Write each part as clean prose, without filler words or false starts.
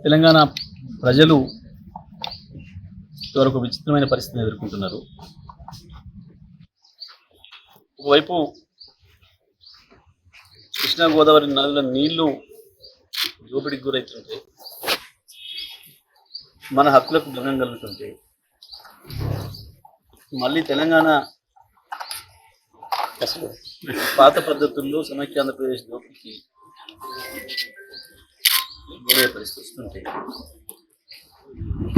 తెలంగాణ ప్రజలు ఇదివరకు విచిత్రమైన పరిస్థితిని ఎదుర్కొంటున్నారు. ఒకవైపు కృష్ణా గోదావరి నదుల నీళ్లు దోపిడికి గురవుతుంటే, మన హక్కులకు భంగం కలుగుతుంటే, మళ్ళీ తెలంగాణ అసలు పాత పద్ధతుల్లో సమైక్య ఆంధ్రప్రదేశ్ దోపిడికి గురయ్యే పరిస్థితి వస్తుంటే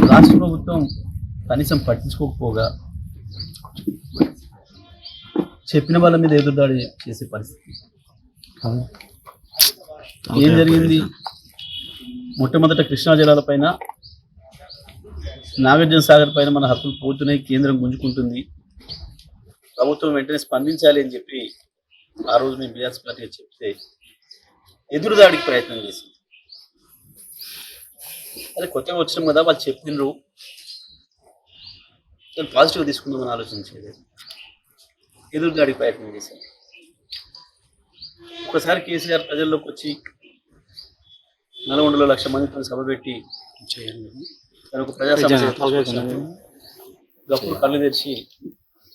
రాష్ట్ర ప్రభుత్వం కనీసం పట్టించుకోకపోగా చెప్పిన వాళ్ళ మీద ఎదురుదాడి చేసే పరిస్థితి. ఏం జరిగింది? మొట్టమొదట కృష్ణా జలాల పైన, నాగార్జున సాగర్ పైన మన హక్కులు పోతున్నాయి, కేంద్రం గుంజుకుంటుంది, ప్రభుత్వం వెంటనే స్పందించాలి అని చెప్పి ఆ రోజు మేము బీఆర్ఎస్ పార్టీగా చెప్తే ఎదురుదాడికి ప్రయత్నం చేసింది. అదే కొత్తగా వచ్చినాం కదా, వాళ్ళు చెప్పిండ్రు, నేను పాజిటివ్గా తీసుకుందామని ఆలోచించేది, ఎదురుదాడికి ప్రయత్నం చేశాను. ఒకసారి కేసీఆర్ ప్రజల్లోకి వచ్చి నల్గొండలో 1,00,000 మందితో సభ పెట్టి ఒక ప్రజా సమస్య గప్పుడు కళ్ళు తెరిచి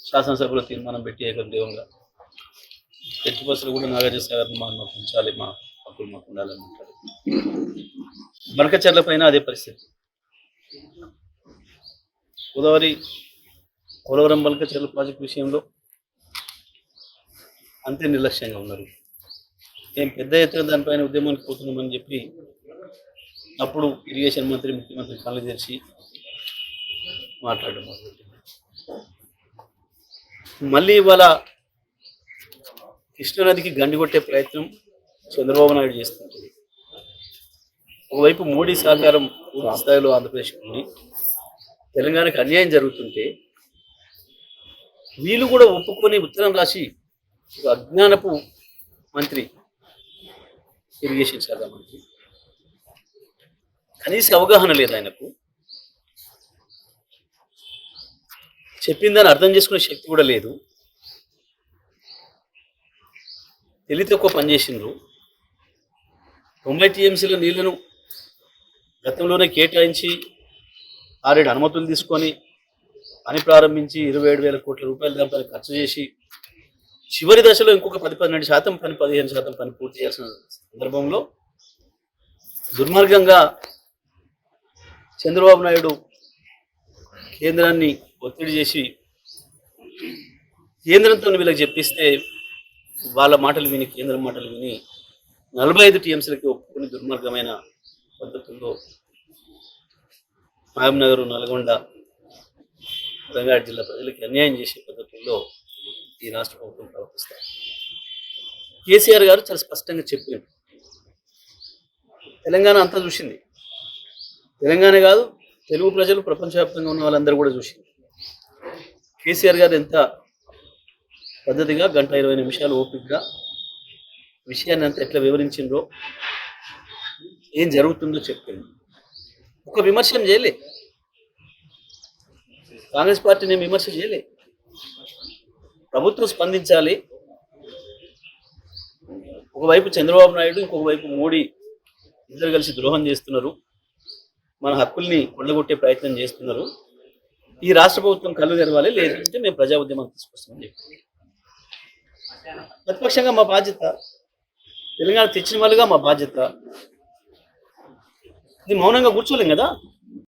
శాసనసభలో తీర్మానం పెట్టి ఏకగ్రీవంగా ఎట్టి బస్సులు కూడా నాగార్జున సాగర్ మాకు ఉంచాలి, మా హక్కులు మాకు ఉండాలని అంటారు. బనకచెర్ల పైన అదే పరిస్థితి. గోదావరి పోలవరం బనకచెర్ల ప్రాజెక్టు విషయంలో అంతే నిర్లక్ష్యంగా ఉన్నారు. ఏం పెద్ద ఎత్తున దానిపైన ఉద్యమానికి పోతున్నామని చెప్పి అప్పుడు ఇరిగేషన్ మంత్రి, ముఖ్యమంత్రి కళ్ళు తెరిచి మాట్లాడడం మళ్ళీ ఇవాళ కృష్ణానదికి గండి కొట్టే ప్రయత్నం చంద్రబాబు నాయుడు చేస్తుంటుంది. ఒకవైపు మోడీ సహకారం పూర్తి స్థాయిలో ఆంధ్రప్రదేశ్కి ఉంది, తెలంగాణకు అన్యాయం జరుగుతుంటే వీళ్ళు కూడా ఒప్పుకొని ఉత్తరం రాసి ఒక అజ్ఞానపు మంత్రి, ఇరిగేషన్ శాఖ మంత్రి, కనీస అవగాహన లేదు ఆయనకు, చెప్పిందని అర్థం చేసుకునే శక్తి కూడా లేదు, తెలివి తక్కువ పనిచేసిండ్రు. 90 టీఎంసీల నీళ్లను గతంలోనే కేటాయించి 6-7 అనుమతులు తీసుకొని పని ప్రారంభించి 27,000 కోట్ల రూపాయలు దానిపైన ఖర్చు చేసి చివరి దశలో ఇంకొక 10-12% పని, 15% పని పూర్తి చేయాల్సిన సందర్భంలో దుర్మార్గంగా చంద్రబాబు నాయుడు కేంద్రాన్ని ఒత్తిడి చేసి కేంద్రంతో వీళ్ళకి చెప్పిస్తే వాళ్ళ మాటలు విని, కేంద్రం మాటలు విని 45 టీఎంసీలకి ఒప్పుకుని దుర్మార్గమైన పద్ధతుల్లో మహబూబ్నగర్, నల్గొండ, రంగారెడ్డి జిల్లా ప్రజలకి అన్యాయం చేసే పద్ధతుల్లో ఈ రాష్ట్ర ప్రభుత్వం ప్రవర్తిస్తారు. కేసీఆర్ గారు చాలా స్పష్టంగా చెప్పారు, తెలంగాణ అంతా చూసింది, తెలంగాణ కాదు తెలుగు ప్రజలు ప్రపంచవ్యాప్తంగా ఉన్న వాళ్ళందరూ కూడా చూసింది. కేసీఆర్ గారు ఎంత పద్ధతిగా 1:20 నిమిషాలు ఓపికగా విషయాన్ని అంతా ఎట్లా వివరించిండ్రో, ఏం జరుగుతుందో చెప్పింది. ఒక విమర్శనం చేయలే, కాంగ్రెస్ పార్టీని విమర్శ చేయలే. ప్రభుత్వం స్పందించాలి, ఒకవైపు చంద్రబాబు నాయుడు, ఇంకొక వైపు మోడీ ఇద్దరు కలిసి ద్రోహం చేస్తున్నారు, మన హక్కుల్ని కొల్లగొట్టే ప్రయత్నం చేస్తున్నారు, ఈ రాష్ట్ర ప్రభుత్వం కళ్ళు తెరవాలి, లేదంటే మేము ప్రజా ఉద్యమం తీసుకొస్తామని చెప్పి ప్రతిపక్షంగా మా బాధ్యత, తెలంగాణ తెచ్చిన వాళ్ళుగా మా బాధ్యత. ఇది మౌనంగా కూర్చోలేం కదా.